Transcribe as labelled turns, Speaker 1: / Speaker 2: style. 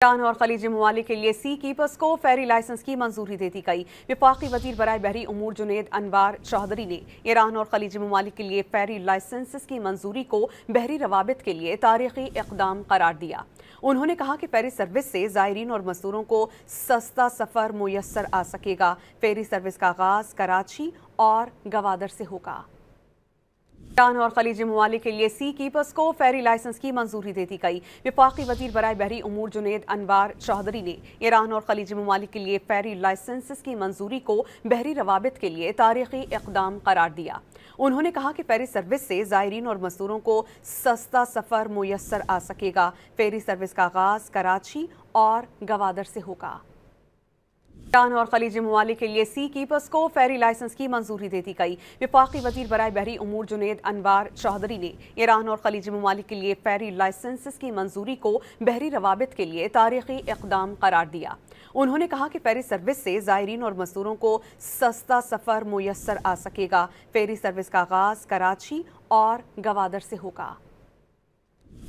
Speaker 1: ایران اور خلیجی ممالک کے لیے سی کیپرز کو فیری لائسنس کی منظوری دے دی گئی۔ وفاقی وزیر برائے بحری امور جنید انوار چودھری نے ایران اور خلیجی ممالک کے لیے فیری لائسنس کی منظوری کو بحری روابط کے لیے تاریخی اقدام قرار دیا۔ انہوں نے کہا کہ فیری سروس سے زائرین اور مزدوروں کو سستا سفر میسر آ سکے گا۔ فیری سروس کا آغاز کراچی اور گوادر سے ہوگا۔ ایران اور خلیجی ممالک کے لیے سی کیپرز کو فیری لائسنس کی منظوری دے دی گئی۔ وفاقی وزیر برائے بحری امور جنید انوار چودھری نے ایران اور خلیجی ممالک کے لیے فیری لائسنس کی منظوری کو بحری روابط کے لیے تاریخی اقدام قرار دیا۔ انہوں نے کہا کہ فیری سروس سے زائرین اور مزدوروں کو سستا سفر میسر آ سکے گا۔ فیری سروس کا آغاز کراچی اور گوادر سے ہوگا۔ ایران اور خلیجی ممالک کے لیے سی کیپرز کو فیری لائسنس کی منظوری دے دی گئی۔ وفاقی وزیر برائے بحری امور جنید انوار چودھری نے ایران اور خلیجی ممالک کے لیے فیری لائسنس کی منظوری کو بحری روابط کے لیے تاریخی اقدام قرار دیا۔ انہوں نے کہا کہ فیری سروس سے زائرین اور مزدوروں کو سستا سفر میسر آ سکے گا۔ فیری سروس کا آغاز کراچی اور گوادر سے ہوگا۔